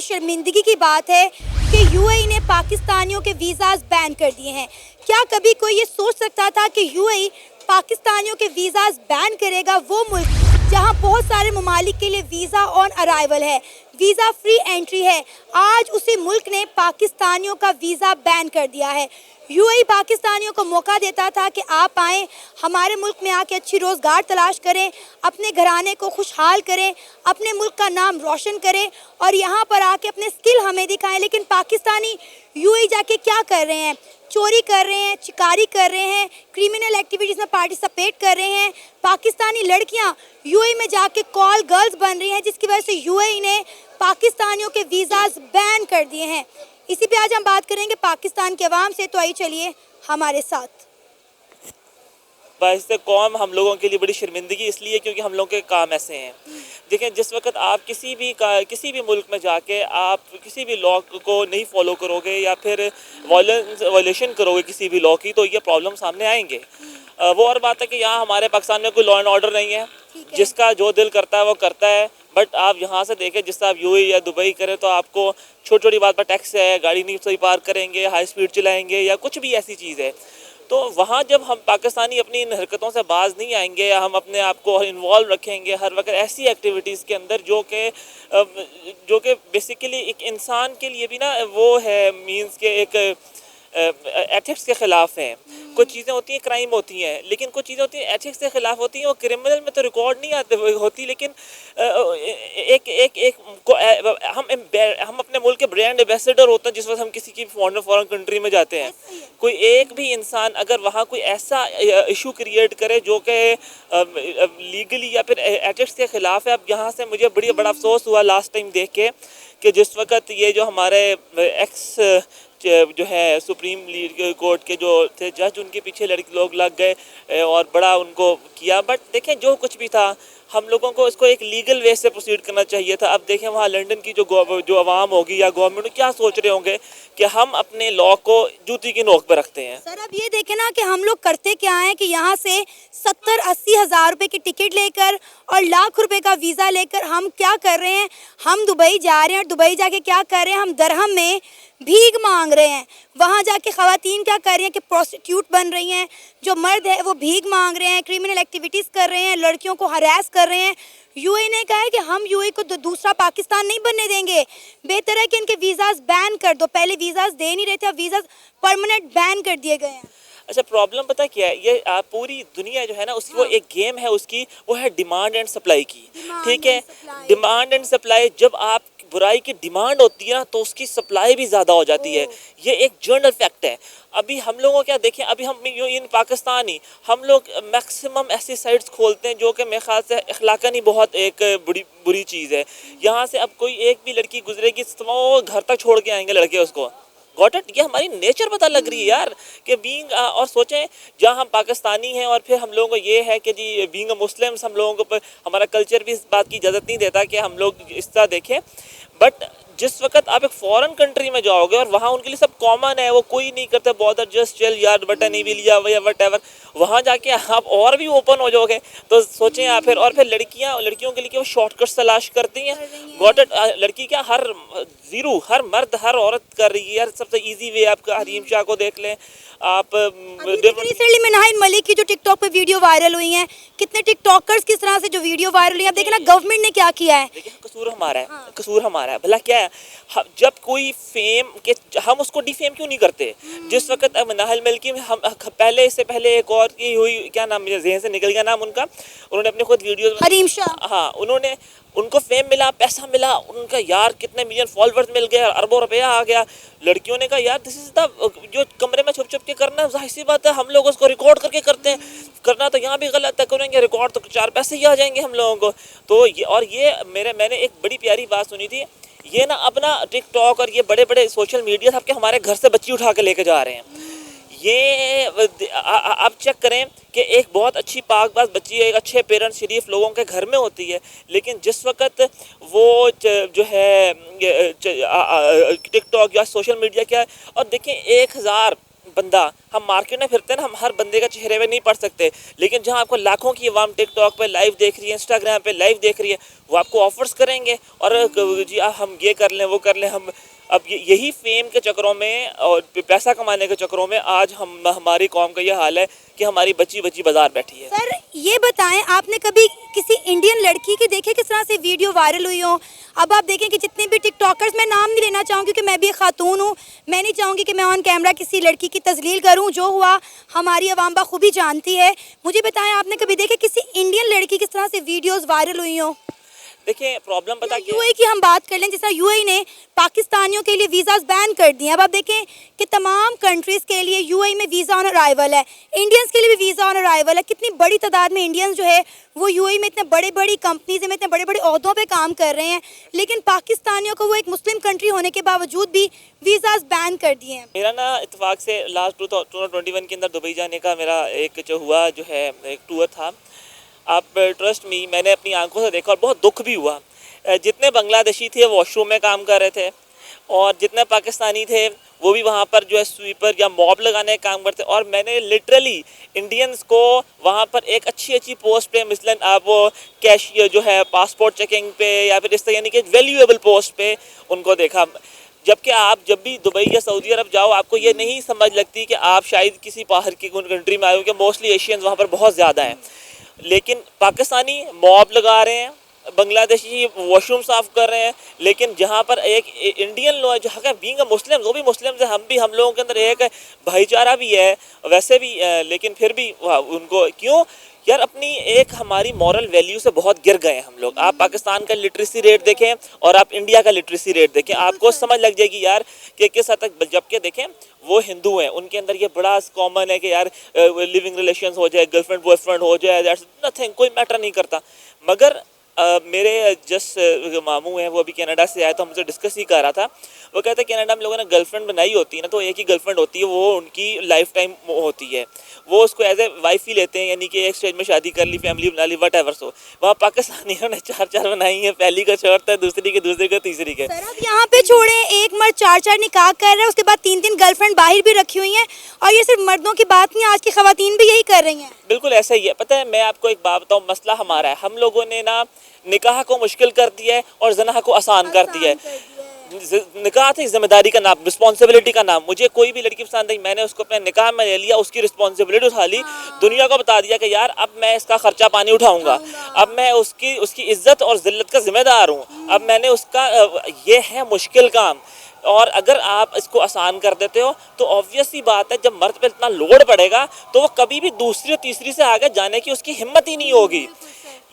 ही शर्मिंदगी की बात है कि यूएई ने पाकिस्तानियों के वीज़ाज बैन कर दिए हैं। क्या कभी कोई ये सोच सकता था कि यूएई पाकिस्तानियों के वीज़ाज बैन करेगा? वो मुल्क जहां बहुत सारे ममालिक के लिए वीज़ा ऑन अराइवल है, वीज़ा फ्री एंट्री है, आज उसी मुल्क ने पाकिस्तानियों का वीज़ा बैन कर दिया है। यूएई पाकिस्तानियों को मौका देता था कि आप आएँ, हमारे मुल्क में आके अच्छी रोज़गार तलाश करें, अपने घराने को खुशहाल करें, अपने मुल्क का नाम रोशन करें और यहाँ पर आके अपने स्किल हमें दिखाएं। लेकिन पाकिस्तानी यूएई जाके क्या कर रहे हैं? चोरी कर रहे हैं, चिकारी कर रहे हैं, क्रिमिनल एक्टिविटीज़ में पार्टिसिपेट कर रहे हैं। पाकिस्तानी लड़कियाँ यूएई में जाके कॉल गर्ल्स बन रही हैं, जिसकी वजह से यूएई ने पाकिस्तानियों के वीज़ाज बैन कर दिए हैं। इसी पे आज हम बात करेंगे पाकिस्तान के अवाम से, तो आइए चलिए हमारे साथ। बाइस कौम हम लोगों के लिए बड़ी शर्मिंदगी इसलिए क्योंकि हम लोगों के काम ऐसे हैं। देखें, जिस वक्त आप किसी भी मुल्क में जाके आप किसी भी लॉ को नहीं फॉलो करोगे या फिर वायलेशन करोगे किसी भी लॉ की, तो ये प्रॉब्लम सामने आएंगे। वो और बात है कि यहाँ हमारे पाकिस्तान में कोई लॉ एंड ऑर्डर नहीं है, जिसका जो दिल करता है वो करता है। बट आप यहाँ से देखें, जिससे आप यूएई या दुबई करें तो आपको छोटी छोटी बात पर टैक्स है, गाड़ी नहीं सही पार्क करेंगे, हाई स्पीड चलाएंगे या कुछ भी ऐसी चीज़ है। तो वहाँ जब हम पाकिस्तानी अपनी इन हरकतों से बाज नहीं आएंगे या हम अपने आप को इन्वॉल्व रखेंगे हर वक्त ऐसी एक्टिविटीज़ के अंदर जो कि बेसिकली एक इंसान के लिए भी ना वो है मींस के एक एथिक्स के ख़िलाफ़ हैं। कुछ चीज़ें होती हैं क्राइम होती हैं, लेकिन कुछ चीज़ें होती हैं एथिक्स के ख़िलाफ़ होती हैं। वो क्रिमिनल में तो रिकॉर्ड नहीं आते होती, लेकिन हम अपने मुल्क के ब्रांड एम्बेसडर होते हैं जिस वक्त हम किसी की फॉरेन कंट्री में जाते हैं। कोई एक भी इंसान अगर वहाँ कोई ऐसा इशू क्रिएट करे जो कि लीगली या फिर एथिक्स के ख़िलाफ़ है। अब यहाँ से मुझे बड़ा अफसोस हुआ लास्ट टाइम देख के कि जिस वक्त ये जो हमारे एक्स जो है सुप्रीम कोर्ट के जो थे जज, उनके पीछे लड़के लोग लग गए और बड़ा उनको किया। बट देखें, जो कुछ भी था हम लोगों को इसको एक लीगल वे से प्रोसीड करना चाहिए था। अब देखें वहाँ लंदन की जो आवाम होगी या गवर्नमेंट क्या सोच रहे होंगे कि हम अपने लॉ को जूती की नोक पर रखते हैं। सर, अब ये देखें ना कि हम लोग करते क्या हैं कि यहाँ से 70-80 हज़ार रुपये की टिकट लेकर और लाख रुपए का वीज़ा लेकर हम क्या कर रहे हैं, हम दुबई जा रहे हैं और दुबई जाके क्या कर रहे हैं, हम दरहम में भीख मांग रहे हैं। वहाँ जाके ख़वातीन क्या कर रही हैं कि प्रोस्टिट्यूट बन रही हैं, जो मर्द है वो भीख मांग रहे हैं, क्रिमिनल एक्टिविटीज़ कर रहे हैं, लड़कियों को हरास कर रहे हैं। यूएई ने कहा है कि हम यूएई को दूसरा पाकिस्तान नहीं बनने देंगे, बेहतर है कि इनके वीज़ाज बैन कर दो। पहले वीज़ाज दे नहीं रहे थे, अब वीज़ाज परमानेंट बैन कर दिए गए हैं। अच्छा, प्रॉब्लम पता क्या है, ये पूरी दुनिया जो है ना उसकी वो एक गेम है उसकी, वो है डिमांड एंड सप्लाई की। ठीक है, डिमांड एंड सप्लाई। जब आप बुराई की डिमांड होती है ना तो उसकी सप्लाई भी ज़्यादा हो जाती है। ये एक जनरल फैक्ट है। अभी हम लोगों क्या देखें, अभी हम इन पाकिस्तानी हम लोग मैक्सिमम ऐसी साइट्स खोलते हैं जो कि मेरे ख्याल से अखलाकन ही बहुत एक बुरी चीज़ है। यहाँ से अब कोई एक भी लड़की गुजरेगी तो वो घर तक छोड़ के आएंगे लड़के उसको। Got it? ये हमारी नेचर पता लग रही है यार कि बीइंग और सोचें जहाँ हम पाकिस्तानी हैं और फिर हम लोगों को ये है कि जी बीइंग मुस्लिम्स हम लोगों को हमारा कल्चर भी इस बात की इजाज़त नहीं देता कि हम लोग इस तरह देखें। बट जिस वक्त आप एक फॉरेन कंट्री में जाओगे और वहाँ उनके लिए सब कॉमन है, वो कोई नहीं करता बॉदर जस्ट चल यार बटन ही भी लिया या वट एवर, वहाँ जाके आप और भी ओपन हो जाओगे। तो सोचें आप फिर और फिर लड़कियों के लिए वो शॉर्टकट्स तलाश करती हैं। Got it? लड़की क्या हर मर्द हर औरत कर रही है यार। सबसे इजी वे आपका हरीम शाह को देख लें आप। रिसेंटली में नाहिद मलिक की जो टिकटॉक पे वीडियो वायरल हुई हैं, कितने टिकटॉकर्स किस तरह से जो वीडियो वायरल हुई है, देखिए ना गवर्नमेंट ने क्या किया है। देखिए, कसूर हमारा है। कसूर हमारा है। भला क्या है, जब कोई फेम के हम उसको डिफेम क्यों नहीं करते? जिस वक्त अब नाहिद मलिक हम इससे पहले एक और की हुई, क्या नाम मुझे ज़हन से निकल गया नाम उनका, उन्होंने अपने खुद वीडियो हरीम शाह, हाँ, उनको फेम मिला, पैसा मिला, उनका यार कितने मिलियन फॉलोअर्स मिल गए, अरबों रुपया आ गया। लड़कियों ने कहा यार दिस इज द जो कमरे में छुप छुप के करना, जाहिर सी बात है हम लोग उसको रिकॉर्ड करके करते हैं। करना तो यहाँ भी गलत है, करेंगे रिकॉर्ड तो 4 पैसे ही आ जाएंगे हम लोगों को। तो ये मैंने एक बड़ी प्यारी बात सुनी थी, ये ना अपना टिकटॉक और ये बड़े बड़े सोशल मीडिया सबके हमारे घर से बच्ची उठा के लेके जा रहे हैं। ये आप चेक करें कि एक बहुत अच्छी पाकबाज बच्ची है, एक अच्छे पेरेंट्स शरीफ लोगों के घर में होती है, लेकिन जिस वक्त वो जो है टिकटॉक या सोशल मीडिया क्या है, और देखें 1000 बंदा, हम मार्केट में फिरते हैं ना, हम हर बंदे का चेहरे पे नहीं पढ़ सकते, लेकिन जहाँ आपको लाखों की आवाम टिकटॉक पे लाइव देख रही है, इंस्टाग्राम पे लाइव देख रही है, वो आपको ऑफर्स करेंगे और जी हम ये कर लें वो कर लें। हम अब यही फेम के चक्करों में और पैसा कमाने के चक्करों में आज हमारी कौम का ये हाल है कि हमारी बच्ची बच्ची बाजार बैठी है। सर ये बताएं, आपने कभी किसी इंडियन लड़की की देखे किस तरह से वीडियो वायरल हुई हो? अब आप देखें कि जितने भी टिकटॉकर्स, मैं नाम नहीं लेना चाहूँगी क्योंकि मैं भी एक खातून हूँ, मैं नहीं चाहूँगी कि मैं ऑन कैमरा किसी लड़की की तजलील करूँ, जो हुआ हमारी अवाम बखूबी जानती है। मुझे बताएं, आपने कभी देखे किसी इंडियन लड़की किस तरह से वीडियोज़ वायरल हुई हो? देखिए प्रॉब्लम पता क्या यूएई की हम बात कर लें, जिस तरह यूएई ने पाकिस्तानियों के लिए वीज़ाज बैन कर दिए हैं। अब आप देखें कि तमाम कंट्रीज़ के लिए यूएई में वीज़ा ऑन अराइवल है, इंडियंस के लिए भी वीज़ा ऑन अराइवल है। कितनी बड़ी तादाद में इंडियंस जो है वो यूएई में इतने बड़ी बड़ी कंपनीज में इतने बड़े बड़े ओहदों पे काम कर रहे हैं, लेकिन पाकिस्तानियों को वो एक मुस्लिम कंट्री होने के बावजूद भी वीज़ाज बैन कर दिए हैं। मेरा ना इत्तेफाक से लास्ट 2021 के अंदर दुबई जाने का मेरा एक जो हुआ जो है एक टूर था। आप ट्रस्ट मी, मैंने अपनी आंखों से देखा और बहुत दुख भी हुआ। जितने बांग्लादेशी थे वॉशरूम में काम कर रहे थे और जितने पाकिस्तानी थे वो भी वहाँ पर जो है स्वीपर या मॉब लगाने का काम करते, और मैंने लिटरली इंडियंस को वहाँ पर एक अच्छी पोस्ट पे, मिसलन आप वो कैशियर जो है पासपोर्ट चेकिंग पे या फिर इस तरह यानी कि वैल्यूएबल पोस्ट पे उनको देखा। जबकि आप जब भी दुबई या सऊदी अरब जाओ आपको ये नहीं समझ लगती कि आप शायद किसी बाहर की कंट्री में आए हो, कि मोस्टली एशियंस वहाँ पर बहुत ज़्यादा हैं, लेकिन पाकिस्तानी मॉब लगा रहे हैं, बांग्लादेशी वॉशरूम साफ़ कर रहे हैं, लेकिन जहाँ पर एक इंडियन लोग जो है बीइंग मुस्लिम, वो भी मुस्लिम से हम लोगों के अंदर एक भाईचारा भी है वैसे भी, लेकिन फिर भी उनको क्यों यार अपनी एक हमारी मॉरल वैल्यू से बहुत गिर गए हैं हम लोग। आप पाकिस्तान का लिटरेसी रेट देखें और आप इंडिया का लिटरेसी रेट देखें, आपको समझ लग जाएगी यार कि किस हद तक। जबकि देखें वो हिंदू हैं, उनके अंदर ये बड़ा कॉमन है कि यार लिविंग रिलेशंस हो जाए, गर्लफ्रेंड बॉयफ्रेंड हो जाए, दैट्स नथिंग, कोई मैटर नहीं करता। मगर मेरे जस्ट मामू हैं, वो अभी कनाडा से आए तो हमसे डिस्कस ही कर रहा था। वो कहते हैं कनाडा में लोगों ने गर्लफ्रेंड बनाई होती है ना, तो एक ही गर्लफ्रेंड होती है, वो उनकी लाइफ टाइम होती है, वो उसको एज ए वाइफ ही लेते हैं, यानी कि एक स्टेज में शादी कर ली, फैमिली बना ली, वट एवर। सो वहाँ पाकिस्तानियों ने 4 बनाई हैं, पहली का छोड़ता है, दूसरी के, दूसरे का तीसरी के। सर अब यहाँ पे छोड़े, एक मर्द 4 निकाह कर रहा है, उसके बाद 3 गर्लफ्रेंड बाहर भी रखी हुई हैं, और ये सिर्फ मर्दों की बात नहीं, आज की खवातीन भी यही कर रही हैं। बिल्कुल ऐसा ही है। पता है मैं आपको एक बात बताऊँ, मसला हमारा है, हम लोगों ने ना निकाह को मुश्किल कर दिया है और ज़नाह को आसान कर दिया है। निकाह थी जिम्मेदारी का नाम, रिस्पॉन्सिबिलिटी का नाम। मुझे कोई भी लड़की पसंद आई, मैंने उसको अपने निकाह में ले लिया, उसकी रिस्पॉन्सिबिलिटी उठा ली, दुनिया को बता दिया कि यार अब मैं इसका खर्चा पानी उठाऊंगा, अब मैं उसकी इज्जत और जिल्लत का जिम्मेदार हूँ, अब मैंने उसका ये है मुश्किल काम। और अगर आप इसको आसान कर देते हो तो ऑब्वियस सी बात है, जब मर्द पे इतना लोड पड़ेगा तो वो कभी भी दूसरी और तीसरी से आगे जाने की उसकी हिम्मत ही नहीं होगी।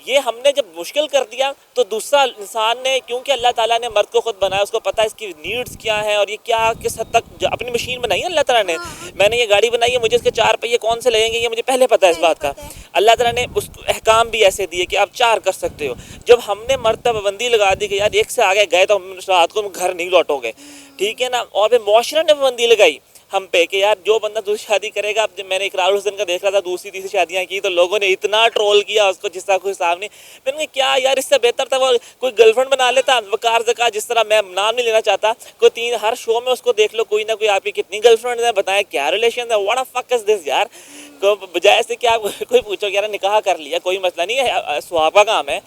ये हमने जब मुश्किल कर दिया तो दूसरा इंसान ने, क्योंकि अल्लाह ताला ने मर्द को खुद बनाया, उसको पता है इसकी नीड्स क्या है और ये क्या किस हद तक अपनी मशीन बनाई है अल्लाह ताला ने। मैंने ये गाड़ी बनाई है, मुझे इसके 4 पहिए कौन से लगेंगे ये मुझे पहले पता है इस बात का। अल्लाह ताला ने उसको अहकाम भी ऐसे दिए कि आप 4 कर सकते हो। जब हमने मर्द पर पाबंदी लगा दी कि यार एक से आगे गए तो रात को घर नहीं लौटोगे, ठीक है ना, और फिर मुआशरे ने पाबंदी लगाई हम पे कि यार जो बंदा दूसरी शादी करेगा। अब जब मैंने इकरार हुसैन का देख रहा था, दूसरी तीसरी शादियां की, तो लोगों ने इतना ट्रोल किया उसको जिसका कोई हिसाब नहीं। मैंने कहा क्या यार, इससे बेहतर था वो कोई गर्लफ्रेंड बना लेता। वकार ज़का, जिस तरह मैं नाम नहीं लेना चाहता, कोई 3 हर शो में उसको देख लो, कोई ना कोई आपकी कितनी गर्लफ्रेंड है, बताएं क्या रिलेशन है, what the fuck is this यार। को बजाय से कि आप कोई पूछो यार निकाह कर लिया, कोई मसला नहीं है, स्वाब का काम है,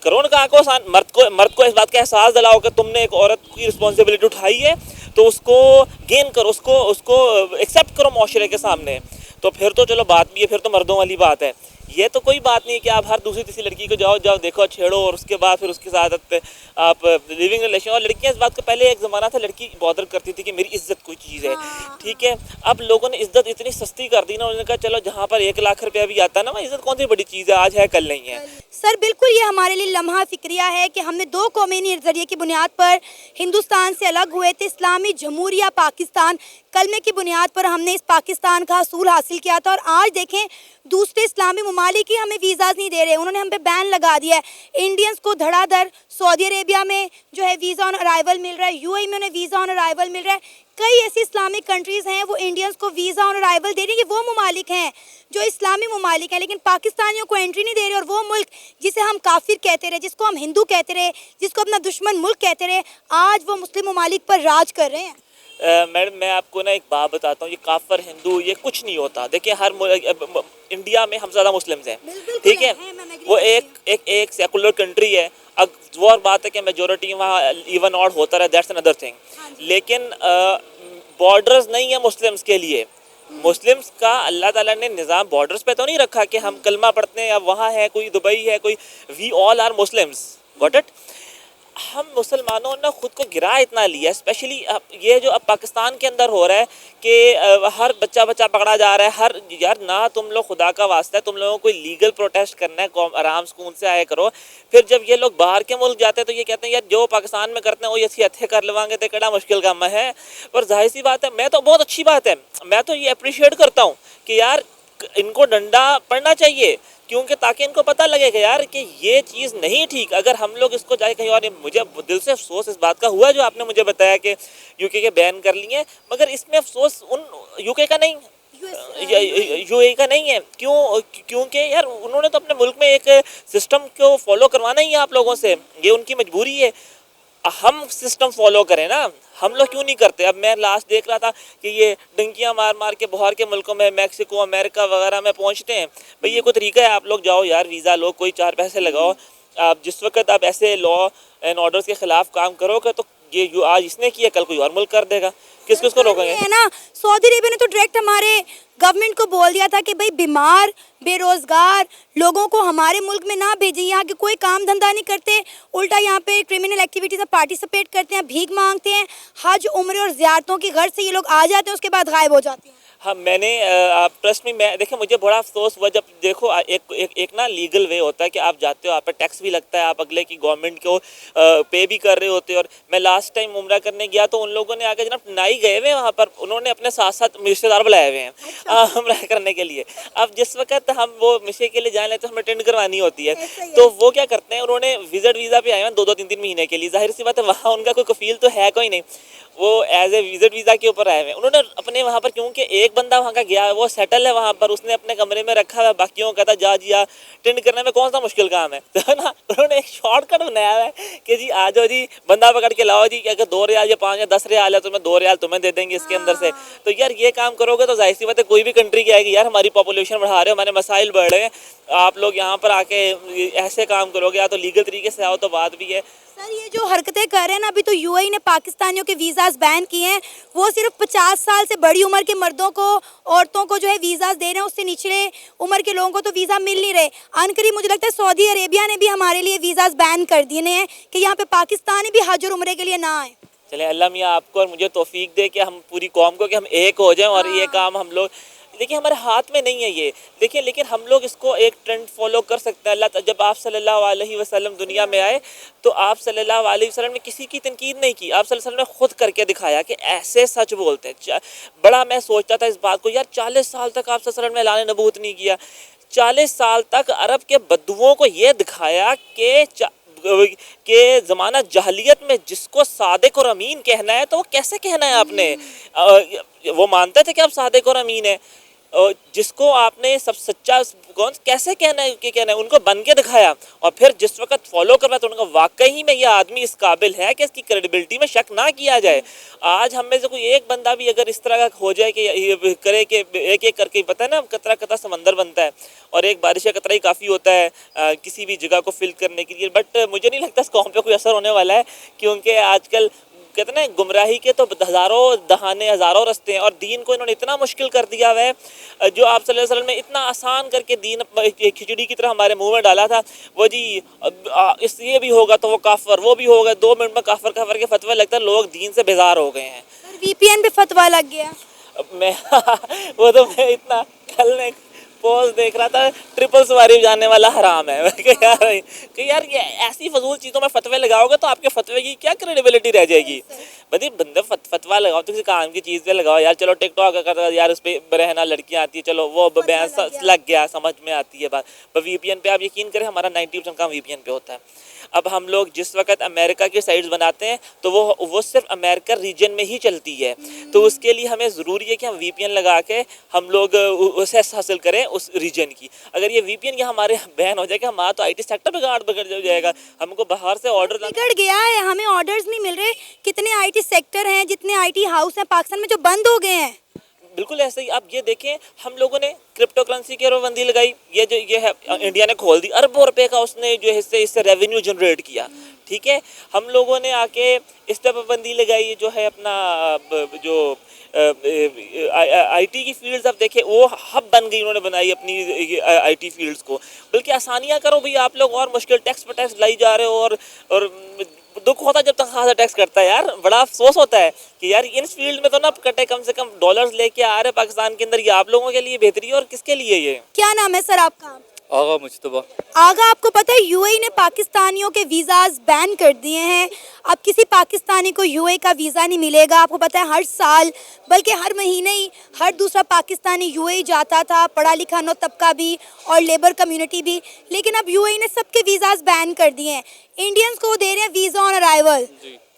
करो निकाह को आसान। मर्द को इस बात का एहसास दिलाओ कि तुमने एक औरत की रिस्पॉन्सिबिलिटी उठाई है तो उसको गेन करो, उसको एक्सेप्ट करो माशरे के सामने। तो फिर तो चलो बात भी है, फिर तो मर्दों वाली बात है। ये तो कोई बात नहीं है कि आप हर दूसरी तीसरी लड़की को जाओ देखो, छेड़ो और उसके बाद फिर उसके साथ आप लिविंग रिलेशन। और लड़कियां इस बात को, पहले एक ज़माना था लड़की बॉदर करती थी कि मेरी इज्जत कोई चीज़ है, ठीक है। अब लोगों ने इज्जत इतनी सस्ती कर दी ना, उन्होंने कहा चलो जहाँ पर 1 लाख रुपया भी आता है ना, इज्जत कौन सी बड़ी चीज़ है, आज है कल नहीं है। सर बिल्कुल, ये हमारे लिए लम्हा फिक्रिया है कि हमने 2 कौमी नज़रिए की बुनियाद पर हिंदुस्तान से अलग हुए थे। इस्लामी जमहूरिया पाकिस्तान कलमे की बुनियाद पर हमने इस पाकिस्तान का असूल हासिल किया था, और आज देखें दूसरे इस्लामी ममालिक ही हमें वीज़ाज़ नहीं दे रहे, उन्होंने हम पे बैन लगा दिया है। इंडियंस को धड़ाधड़ सऊदी अरेबिया में जो है वीज़ा ऑन अराइवल मिल रहा है, यूएई में उन्हें वीज़ा ऑन अराइवल मिल रहा है। कई ऐसी इस्लामिक कंट्रीज़ हैं वो इंडियंस को वीज़ा ऑन अराइवल दे रही है। वो ममालिक हैं जो इस्लामी ममालिक हैं, लेकिन पाकिस्तानियों को एंट्री नहीं दे रहे। और वो मुल्क जिसे हम काफिर कहते रहे, जिसको हम हिंदू कहते रहे, जिसको अपना दुश्मन मुल्क कहते रहे, आज वो मुस्लिम ममालिक पर राज कर रहे हैं। मैडम मैं आपको ना एक बात बताता हूँ, ये काफर हिंदू ये कुछ नहीं होता। देखिए हर इंडिया में हम ज़्यादा मुस्लिम्स हैं, ठीक है, वो एक सेकुलर कंट्री है। अब वो और बात है कि मेजोरिटी वहाँ इवन ऑड होता रहे, दैट्स अनदर थिंग। लेकिन बॉर्डर्स नहीं है मुस्लिम्स के लिए। मुस्लिम्स का अल्लाह ताला ने निज़ाम बॉर्डर्स पे तो नहीं रखा कि हम कलमा पढ़ते हैं, अब वहाँ है कोई दुबई है कोई, we all are Muslims, got it. हम मुसलमानों ने खुद को गिरा इतना लिया, स्पेशली ये जो अब पाकिस्तान के अंदर हो रहा है कि हर बच्चा पकड़ा जा रहा है। हर यार ना तुम लोग खुदा का वास्ता है, तुम लोगों को कोई लीगल प्रोटेस्ट करना है, आराम सुकून से आया करो। फिर जब ये लोग बाहर के मुल्क जाते हैं तो ये कहते हैं यार जो पाकिस्तान में करते हैं वो ये अच्छे कर लवांगे तो कड़ा मुश्किल काम है। पर जाहिर सी बात है, मैं तो बहुत अच्छी बात है, मैं तो ये अप्रिशिएट करता हूँ कि यार इनको डंडा पड़ना चाहिए, क्योंकि ताकि इनको पता लगेगा यार कि ये चीज़ नहीं ठीक। अगर हम लोग इसको जाए कहीं और, मुझे दिल से अफसोस इस बात का हुआ जो आपने मुझे बताया कि यूके के बैन कर लिए, मगर इसमें अफसोस उन यूके का नहीं, यूएई का नहीं है। क्योंकि यार उन्होंने तो अपने मुल्क में एक सिस्टम को फॉलो करवाना ही है आप लोगों से, ये उनकी मजबूरी है। हम सिस्टम फॉलो करें ना, हम लोग क्यों नहीं करते। अब मैं लास्ट देख रहा था कि ये डंकियां मार मार के बाहर के मुल्कों में, मैक्सिको अमेरिका वगैरह में पहुंचते हैं। भाई ये कोई तरीका है? आप लोग जाओ यार, वीज़ा लो, कोई 4 पैसे लगाओ। आप जिस वक्त आप ऐसे लॉ एंड ऑर्डर्स के खिलाफ काम करोगे तो ये जो आज इसने किया कल कोई और मुल्क कर देगा, किसको रोकेंगे? है ना, सऊदी अरेबिया ने तो डायरेक्ट हमारे गवर्नमेंट को बोल दिया था कि भाई बीमार बेरोजगार लोगों को हमारे मुल्क में ना भेजें, यहाँ के कोई काम धंधा नहीं करते, उल्टा यहाँ पे क्रिमिनल एक्टिविटीज में पार्टिसिपेट करते हैं, भीख मांगते हैं। हज उम्र और ज़ियारतों की गर्ज से ये लोग आ जाते हैं, उसके बाद गायब हो जाते हैं। हाँ मैंने आप ट्रस्ट में, मैं देखिए मुझे बड़ा अफसोस हुआ जब देखो एक ना लीगल वे होता है कि आप जाते हो, आप पे टैक्स भी लगता है, आप अगले की गवर्नमेंट को पे भी कर रहे होते हो। और मैं लास्ट टाइम उम्रा करने गया तो उन लोगों ने आके जनाब नाई गए हुए वहाँ पर, उन्होंने अपने साथ साथ रिश्तेदार बुलाए हुए हैं उम्रा करने के लिए। अब जिस वक्त हम वो मिशे के लिए जाने तो हमें अटेंड करवानी होती है, तो वो क्या करते हैं, उन्होंने विजिट वीज़ा पे आए हैं 2-2 3-3 महीने के लिए। जाहिर सी बात है वहाँ उनका कोई कफील तो है कोई नहीं, वो एज ए विजिट वीज़ा के ऊपर आए हुए हैं। उन्होंने अपने वहाँ पर, क्योंकि एक बंदा वहाँ का गया है, वो सेटल है वहाँ पर, उसने अपने कमरे में रखा है, बाकियों को कहता जा जी अटेंड करने में कौन सा मुश्किल काम है, तो ना उन्होंने एक शॉर्टकट बनाया है कि जी आ जाओ जी, बंदा पकड़ के लाओ जी, अगर 2 रियाल या 5 या 10 रियाल है तो मैं 2 रियाल तुम्हें दे देंगे इसके अंदर से। तो यार ये काम करोगे तो जाहिर सी बात है कोई भी कंट्री की आएगी, यार हमारी पॉपुलेशन बढ़ा रहे हो, हमारे मसाइल बढ़ रहे हैं, आप लोग यहाँ पर आके ऐसे काम करोगे, या तो लीगल तरीके से आओ तो बात भी है। सर ये जो हरकतें कर रहे हैं ना, अभी तो यूएई ने पाकिस्तानियों के वीज़ाज बैन किए हैं, वो सिर्फ 50 साल से बड़ी उम्र के मर्दों को, औरतों को जो है वीज़ाज दे रहे हैं, उससे निचले उम्र के लोगों को तो वीज़ा मिल नहीं रहे। अनकरीब मुझे लगता है सऊदी अरेबिया ने भी हमारे लिए वीज़ाज बैन कर दिए हैं कि यहाँ पे पाकिस्तानी भी हज और उम्रे के लिए ना आए। चले अल्लाह मियाँ आपको और मुझे तौफीक दे कि हम पूरी कौम को कि हम एक हो जाएं और ये काम हम लोग, देखिए हमारे हाथ में नहीं है ये, देखिए लेकिन हम लोग इसको एक ट्रेंड फॉलो कर सकते हैं। अल्लाह जब आप सल्लल्लाहु अलैहि वसल्लम दुनिया में आए तो आप सल्लल्लाहु अलैहि वसल्लम ने किसी की तनकीद नहीं की, आप सल्लल्लाहु अलैहि वसल्लम ने खुद करके दिखाया कि ऐसे सच बोलते हैं। बड़ा मैं सोचता था इस बात को, यार 40 साल तक आप सल्लल्लाहु अलैहि वसल्लम ने ऐलान नबूवत नहीं किया, 40 साल तक अरब के बद्दुओं को ये दिखाया कि ज़माना जहलियत में जिसको सादिक और अमीन कहना है तो वो कैसे कहना है आपने, वो मानते थे कि आप सादिक और अमीन है, जिसको आपने सब सच्चा कौन कैसे कहना है कि कहना है, उनको बन के दिखाया। और फिर जिस वक्त फॉलो करवाया तो उनका वाकई में ये आदमी इस काबिल है कि इसकी क्रेडिबिलिटी में शक ना किया जाए। आज हम में से कोई एक बंदा भी अगर इस तरह का हो जाए कि ये करे कि एक एक करके, पता है ना कतरा कतरा समंदर बनता है और एक बारिश का कतरा ही काफ़ी होता है किसी भी जगह को फिल करने के लिए। बट मुझे नहीं लगता इस कौम पे कोई असर होने वाला है, क्योंकि आजकल कहते हैं गुमराही के तो हज़ारों दहाने, हज़ारों रास्ते हैं, और दीन को इन्होंने इतना मुश्किल कर दिया हुआ है। जो आप सल्लल्लाहु अलैहि वसल्लम ने इतना आसान करके दीन खिचड़ी की तरह हमारे मुंह में डाला था, वो जी इस ये भी होगा तो वो काफर, वो भी होगा, 2 मिनट में काफर काफर के फतवे लगता है, लोग दीन से बेजार हो गए हैं। वीपीएन पे फतवा लग गया। मैं वो तो मैं इतना कल ने पोस्ट देख रहा था, ट्रिपल सवारी जाने वाला हराम है कि यार ये ऐसी फजूल चीज़ों में फतवे लगाओगे तो आपके फतवे की क्या क्रेडिबिलिटी रह जाएगी। बंदे बंदे फतवा लगाओ तो किसी काम की चीज़ पे लगाओ यार। चलो टिकटॉक का यार उस पर रहना लड़कियाँ आती है, चलो वो बयान लग गया, समझ में आती है बात। पर वीपीएन पे आप यकीन करें हमारा 90% काम वीपीएन पे होता है। अब हम लोग जिस वक्त अमेरिका की साइट्स बनाते हैं तो वो सिर्फ अमेरिका रीजन में ही चलती है, तो उसके लिए हमें ज़रूरी है कि हम वीपीएन लगा के हम लोग उसे हासिल करें उस रीजन की। अगर ये वीपीएन यहाँ हमारे बैन हो जाएगा, हमारा तो आईटी सेक्टर बिगड़ जाएगा, हमको बाहर से ऑर्डर बिगड़ गया है, हमें ऑर्डर्स नहीं मिल रहे कितने आईटी सेक्टर हैं, जितने आईटी हाउस हैं पाकिस्तान में जो बंद हो गए हैं। बिल्कुल ऐसे ही आप ये देखें, हम लोगों ने क्रिप्टो करेंसी की पाबंदी लगाई, ये है इंडिया ने खोल दी, अरबों रुपए का उसने जो है इससे रेवेन्यू जनरेट किया। ठीक है, हम लोगों ने आके इस पर पाबंदी लगाई जो है अपना जो आईटी की फील्ड्स आप देखें वो हब बन गई, उन्होंने बनाई अपनी आईटी फील्ड्स को। बल्कि आसानियां करो भाई आप लोग, और मुश्किल टैक्स पर टैक्स लाई जा रहे हो। और दुख होता है जब तक खासा टैक्स करता है यार, बड़ा अफसोस होता है कि यार इन फील्ड में तो ना कटे कम से कम डॉलर्स लेके आ रहे पाकिस्तान के अंदर, ये आप लोगों के लिए बेहतरी है और किसके लिए ये। क्या नाम है सर आपका? आगा मुश्तबा। आगा, आपको पता है यूएई ने पाकिस्तानियों के वीज़ाज बैन कर दिए हैं। अब किसी पाकिस्तानी को यूएई का वीज़ा नहीं मिलेगा। आपको पता है हर साल बल्कि हर महीने ही हर दूसरा पाकिस्तानी यूएई जाता था, पढ़ा लिखा नो तबका भी और लेबर कम्युनिटी भी। लेकिन अब यूएई ने सबके वीज़ाज बैन कर दिए हैं। इंडियंस को दे रहे हैं वीज़ा ऑन अराइवल,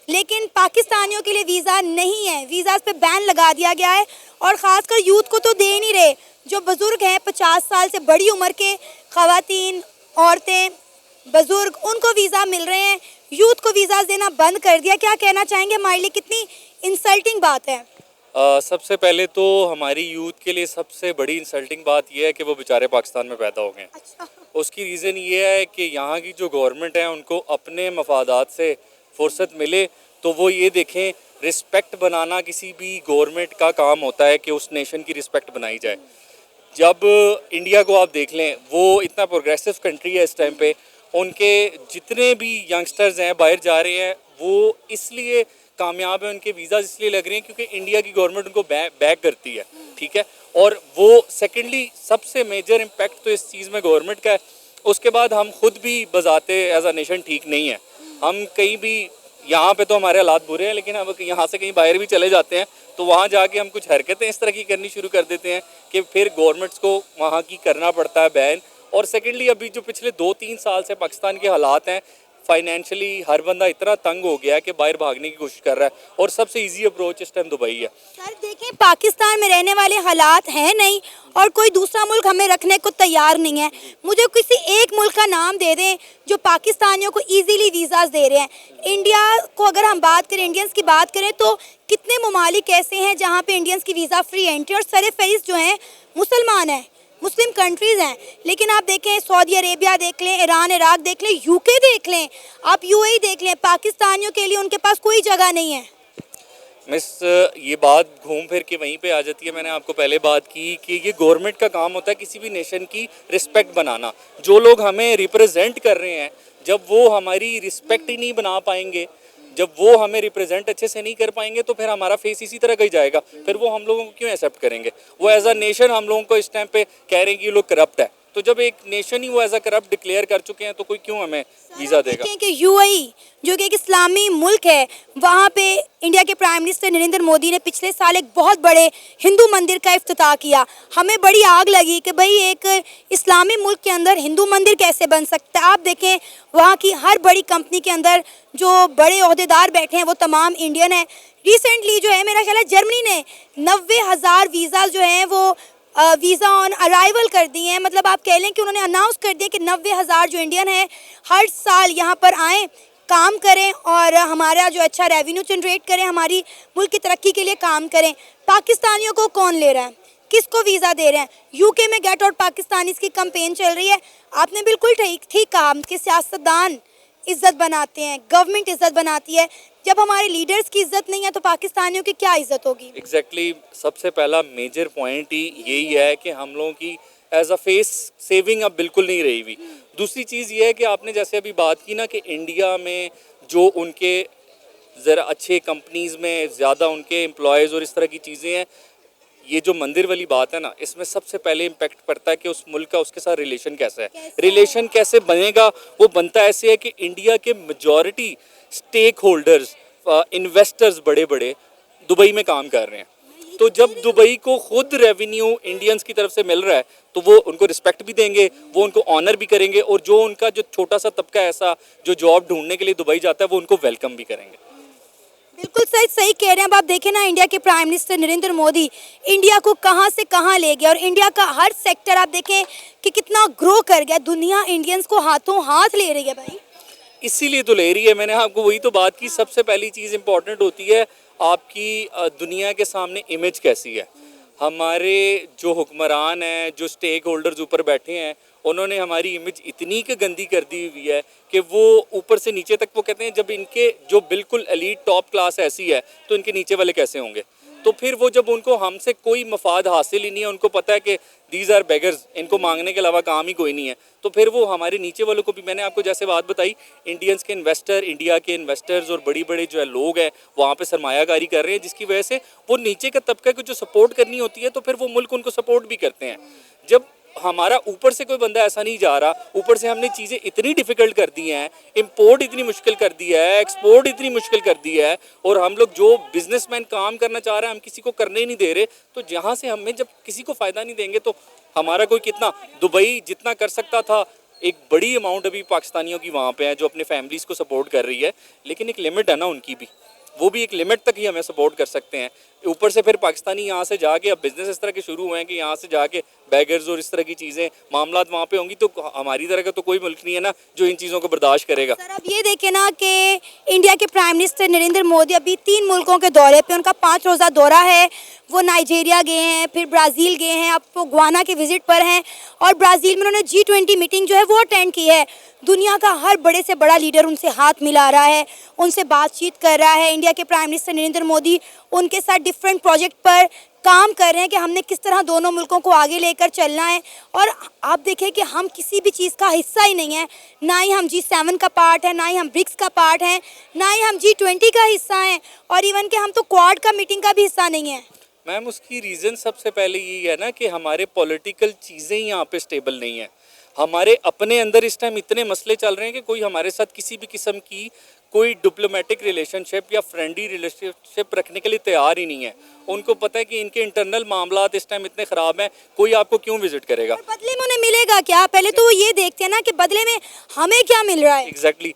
लेकिन पाकिस्तानियों के लिए वीज़ा नहीं है। वीज़ाज पे बैन लगा दिया गया है और ख़ासकर यूथ को तो दे नहीं रहे। जो बुज़ुर्ग हैं 50 साल से बड़ी उम्र के ख़वातीन, औरतें, बुज़ुर्ग, उनको वीज़ा मिल रहे हैं, यूथ को वीज़ा देना बंद कर दिया। क्या कहना चाहेंगे, हमारे लिए कितनी इंसल्टिंग बात है? सबसे पहले तो हमारी यूथ के लिए सबसे बड़ी इंसल्टिंग बात यह है कि वो बेचारे पाकिस्तान में पैदा हो गए। अच्छा। उसकी रीज़न ये है कि यहाँ की जो गवर्नमेंट है उनको अपने मफादात से फुर्सत मिले तो वो ये देखें, रिस्पेक्ट बनाना किसी भी गवर्नमेंट का काम होता है कि उस नेशन की रिस्पेक्ट बनाई जाए। जब इंडिया को आप देख लें, वो इतना प्रोग्रेसिव कंट्री है इस टाइम पे, उनके जितने भी यंगस्टर्स हैं बाहर जा रहे हैं वो इसलिए कामयाब है, उनके वीज़ा इसलिए लग रहे हैं क्योंकि इंडिया की गवर्नमेंट उनको बैक करती है। ठीक है, और वो सेकेंडली सबसे मेजर इम्पैक्ट तो इस चीज़ में गवर्नमेंट का है। उसके बाद हम खुद भी बजाते एज अ नेशन ठीक नहीं है। हम कहीं भी, यहाँ पे तो हमारे हालात बुरे हैं, लेकिन अब यहाँ से कहीं बाहर भी चले जाते हैं तो वहाँ जाके हम कुछ हरकतें इस तरह की करनी शुरू कर देते हैं कि फिर गवर्नमेंट्स को वहाँ की करना पड़ता है बैन। और सेकेंडली अभी जो पिछले 2-3 साल से पाकिस्तान के हालात हैं, फाइनेंशियली हर बंदा इतना तंग हो गया है कि बाहर भागने की कोशिश कर रहा है और सबसे इजी अप्रोच इस टाइम दुबई है। सर देखें, पाकिस्तान में रहने वाले हालात हैं नहीं और कोई दूसरा मुल्क हमें रखने को तैयार नहीं है। मुझे किसी एक मुल्क का नाम दे दें जो पाकिस्तानियों को इजीली वीज़ाज दे रहे हैं। इंडिया को अगर हम बात करें, इंडियंस की बात करें तो कितने ममालिक ऐसे हैं जहाँ पे इंडियंस की वीज़ा फ्री एंट्री और सर फहरिस्त जो हैं मुसलमान हैं, मुस्लिम कंट्रीज़ हैं। लेकिन आप देखें, सऊदी अरेबिया देख लें, ईरान, इराक देख लें, यूके देख लें, आप यूएई देख लें, पाकिस्तानियों के लिए उनके पास कोई जगह नहीं है। मिस, ये बात घूम फिर के वहीं पे आ जाती है। मैंने आपको पहले बात की कि ये गवर्नमेंट का काम होता है किसी भी नेशन की रिस्पेक्ट बनाना। जो लोग हमें रिप्रेजेंट कर रहे हैं, जब वो हमारी रिस्पेक्ट ही नहीं बना पाएंगे, जब वो हमें रिप्रेजेंट अच्छे से नहीं कर पाएंगे तो फिर हमारा फेस इसी तरह का ही जाएगा। फिर वो हम लोगों को क्यों एक्सेप्ट करेंगे? वो एज अ नेशन हम लोगों को इस टाइम पे कह रहे हैं कि ये लोग करप्ट है, तो जब एक नेशन ही वो एज अ करप्ट डिक्लेयर कर चुके हैं तो कोई क्यों हमें वीज़ा देगा? कि यूएई जो कि एक इस्लामी मुल्क है, वहाँ पे इंडिया के प्राइम मिनिस्टर नरेंद्र मोदी ने पिछले साल एक बहुत बड़े हिंदू मंदिर का इफ्तिताह किया। हमें बड़ी आग लगी कि भाई एक इस्लामी मुल्क के अंदर हिंदू मंदिर कैसे बन सकता है। आप देखें, वहाँ की हर बड़ी कंपनी के अंदर जो बड़े ओहदेदार बैठे हैं वो तमाम इंडियन हैं। रिसेंटली जो है, मेरा ख्याल है जर्मनी ने 90,000 वीज़ा जो हैं वो वीज़ा ऑन अराइवल कर दिए हैं। मतलब आप कह लें कि उन्होंने अनाउंस कर दिया कि 90,000 जो इंडियन हैं हर साल यहाँ पर आएँ, काम करें और हमारा जो अच्छा रेवेन्यू जनरेट करें, हमारी मुल्क की तरक्की के लिए काम करें। पाकिस्तानियों को कौन ले रहा है, किसको वीज़ा दे रहे हैं? यूके में गेट आउट पाकिस्तानीज़ की कैंपेन चल रही है। आपने बिल्कुल ठीक कहा कि सियासतदान इज़्ज़त बनाते हैं, गवर्नमेंट इज़्ज़त बनाती है। जब हमारे लीडर्स की इज़्ज़त नहीं है तो पाकिस्तानियों की क्या इज़्ज़त होगी? एग्जैक्टली सबसे पहला मेजर पॉइंट ही यही है कि हम लोगों की एज अ फेस सेविंग अब बिल्कुल नहीं रही हुई। दूसरी चीज़ ये है कि आपने जैसे अभी बात की ना कि इंडिया में जो उनके ज़रा अच्छे कंपनीज़ में ज़्यादा उनके एम्प्लॉयज़ और इस तरह की चीज़ें हैं, ये जो मंदिर वाली बात है ना, इसमें सबसे पहले इम्पैक्ट पड़ता है कि उस मुल्क का उसके साथ रिलेशन कैसा है। रिलेशन कैसे बनेगा? वो बनता ऐसे है कि इंडिया के मेजॉरिटी स्टेक होल्डर्स, इन्वेस्टर्स बड़े बड़े दुबई में काम कर रहे हैं। तो जब दुबई को खुद रेवेन्यू इंडियंस की तरफ से मिल रहा है तो वो उनको रिस्पेक्ट भी देंगे, वो उनको ऑनर भी करेंगे, और जो उनका जो छोटा सा तबका ऐसा जो जॉब ढूंढने के लिए दुबई जाता है वो उनको वेलकम भी करेंगे। बिल्कुल सही कह रहे हैं। अब आप देखें ना, इंडिया के prime minister Narendra Modi India को कहां से कहां ले गए और इंडिया का हर सेक्टर आप देखें कि कितना ग्रो कर गया। दुनिया इंडियंस को हाथों हाथ ले रही है भाई। इसीलिए तो ले रही है। मैंने आपको वही तो बात की, सबसे पहली चीज़ इंपॉर्टेंट होती है आपकी दुनिया के सामने इमेज कैसी है। हमारे जो हुक्मरान हैं, जो स्टेक होल्डर्स ऊपर बैठे हैं, उन्होंने हमारी इमेज इतनी की गंदी कर दी हुई है कि वो ऊपर से नीचे तक, वो कहते हैं जब इनके जो बिल्कुल एलीट टॉप क्लास ऐसी है तो इनके नीचे वाले कैसे होंगे। तो फिर वो जब उनको हमसे कोई मफाद हासिल ही नहीं है, उनको पता है कि दीज आर बेगर्स, इनको मांगने के अलावा काम ही कोई नहीं है, तो फिर वो हमारे नीचे वालों को भी, मैंने आपको जैसे बात बताई, इंडियंस के इन्वेस्टर, इंडिया के इन्वेस्टर्स और बड़ी बड़े जो है लोग हैं वहाँ पे सरमायाकारी कर रहे हैं, जिसकी वजह से वो नीचे का तबका को जो सपोर्ट करनी होती है तो फिर वो मुल्क उनको सपोर्ट भी करते हैं। जब हमारा ऊपर से कोई बंदा ऐसा नहीं जा रहा, ऊपर से हमने चीज़ें इतनी डिफ़िकल्ट कर दी हैं, इंपोर्ट इतनी मुश्किल कर दी है, एक्सपोर्ट इतनी मुश्किल कर दी है, और हम लोग जो बिजनेसमैन काम करना चाह रहे हैं हम किसी को करने ही नहीं दे रहे, तो जहाँ से हमें जब किसी को फ़ायदा नहीं देंगे तो हमारा कोई कितना, दुबई जितना कर सकता था, एक बड़ी अमाउंट अभी पाकिस्तानियों की वहाँ पे है जो अपने फैमिलीज़ को सपोर्ट कर रही है, लेकिन एक लिमिट है ना उनकी भी, वो भी एक लिमिट तक ही हमें सपोर्ट कर सकते हैं। ऊपर से फिर पाकिस्तानी यहाँ से जाके, अब बिज़नेस इस तरह के शुरू हुए हैं कि यहाँ से जाके बैगर्स और इस तरह की चीज़ें मामलात वहाँ पे होंगी, तो हमारी तरह का तो कोई मुल्क नहीं है ना जो इन चीज़ों को बर्दाश्त करेगा। सर अब ये देखें ना कि इंडिया के प्राइम मिनिस्टर नरेंद्र मोदी अभी 3 मुल्कों के दौरे पे, उनका 5 रोज़ा दौरा है, वो नाइजीरिया गए हैं, फिर ब्राज़ील गए हैं, अब वो गुआना के विजिट पर हैं, और ब्राज़ील में उन्होंने G20 मीटिंग जो है वो अटेंड की है। दुनिया का हर बड़े से बड़ा लीडर उनसे हाथ मिला रहा है, उनसे बातचीत कर रहा है। इंडिया के प्राइम मिनिस्टर नरेंद्र मोदी उनके साथ डिफरेंट प्रोजेक्ट पर काम कर रहे हैं कि हमने किस तरह दोनों मुल्कों को आगे लेकर चलना है। और आप देखें कि हम किसी भी चीज़ का हिस्सा ही नहीं है, ना ही हम G7 का पार्ट है, ना ही हम ब्रिक्स का पार्ट हैं, ना ही हम G20 का हिस्सा हैं, और इवन कि हम तो क्वाड का मीटिंग का भी हिस्सा नहीं है। मैम उसकी रीज़न सबसे पहले यही है ना कि हमारे पॉलिटिकल चीज़ें यहाँ पे स्टेबल नहीं है। हमारे अपने अंदर इस टाइम इतने मसले चल रहे हैं कि कोई हमारे साथ किसी भी किस्म की कोई डिप्लोमेटिक रिलेशनशिप या फ्रेंडली रिलेशनशिप रखने के लिए तैयार ही नहीं है। उनको पता है कि इनके इंटरनल मामलात इस टाइम इतने ख़राब हैं, कोई आपको क्यों विजिट करेगा। और बदले में उन्हें मिलेगा क्या? पहले तो वो ये देखते हैं ना कि बदले में हमें क्या मिल रहा है। एग्जैक्टली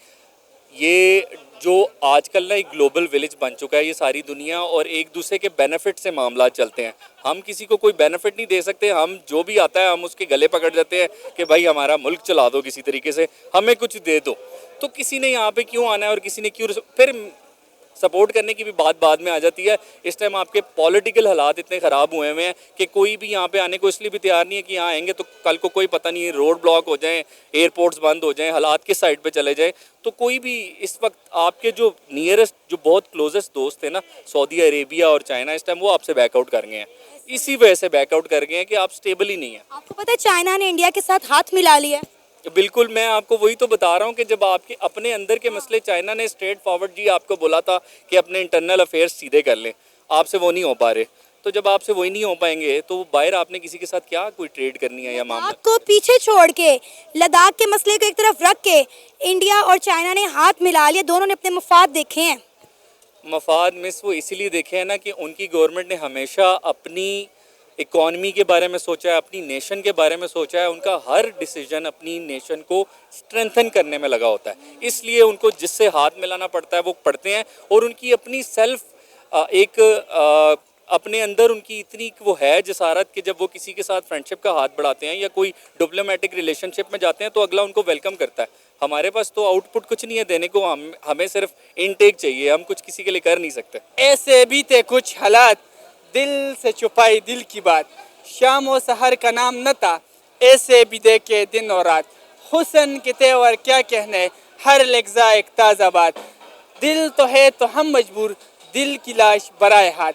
ये जो आजकल ना एक ग्लोबल विलेज बन चुका है ये सारी दुनिया, और एक दूसरे के बेनिफिट से मामला चलते हैं। हम किसी को कोई बेनिफिट नहीं दे सकते, हम जो भी आता है हम उसके गले पकड़ देते हैं कि भाई हमारा मुल्क चला दो किसी तरीके से, हमें कुछ दे दो। तो किसी ने यहाँ पे क्यों आना है और किसी ने क्यों, फिर सपोर्ट करने की भी बात बाद में आ जाती है। इस टाइम आपके पॉलिटिकल हालात इतने ख़राब हुए हुए हैं कि कोई भी यहाँ पे आने को इसलिए भी तैयार नहीं है कि यहाँ आएंगे तो कल को कोई पता नहीं है रोड ब्लॉक हो जाएं, एयरपोर्ट्स बंद हो जाएं, हालात किस साइड पे चले जाएं। तो कोई भी इस वक्त आपके जो नियरेस्ट, जो बहुत क्लोजेस्ट दोस्त थे ना, सऊदी अरेबिया और चाइना, इस टाइम वो आपसे बैकआउट कर गए हैं। इसी वजह से बैकआउट कर गए हैं कि आप स्टेबल ही नहीं है। आपको पता है चाइना ने इंडिया के साथ हाथ मिला लिया है। बिल्कुल, मैं आपको वही तो बता रहा हूँ कि जब आपके अपने अंदर के मसले, चाइना ने स्ट्रेट फॉरवर्ड जी आपको बोला था कि अपने इंटरनल अफेयर्स सीधे कर लें, आपसे वो नहीं हो पा रहे। तो जब आपसे वही नहीं हो पाएंगे तो बाहर आपने किसी के साथ क्या कोई ट्रेड करनी है या मामला। आपको पीछे छोड़ के लद्दाख के मसले को एक तरफ रख के इंडिया और चाइना ने हाथ मिला लिया, दोनों ने अपने मफाद देखे हैं। मफाद मिस वो इसीलिए देखे हैं ना कि उनकी गवर्नमेंट ने हमेशा अपनी इकॉनमी के बारे में सोचा है, अपनी नेशन के बारे में सोचा है। उनका हर डिसीजन अपनी नेशन को स्ट्रेंथन करने में लगा होता है, इसलिए उनको जिससे हाथ मिलाना पड़ता है वो पढ़ते हैं। और उनकी अपनी सेल्फ अपने अंदर उनकी इतनी वो है जसारत कि जब वो किसी के साथ फ्रेंडशिप का हाथ बढ़ाते हैं या कोई डिप्लोमेटिक रिलेशनशिप में जाते हैं तो अगला उनको वेलकम करता है। हमारे पास तो आउटपुट कुछ नहीं है देने को, हमें सिर्फ इनटेक चाहिए, हम कुछ किसी के लिए कर नहीं सकते। ऐसे भी थे कुछ हालात, दिल से छुपाई दिल की बात, शाम और सहर का नाम न था, ऐसे भी देखे दिन और रात, हुस्न के तेवर क्या कहने, हर लफ्ज़ा एक ताज़ा बात, दिल तो है तो हम मजबूर, दिल की लाश बराए हाथ।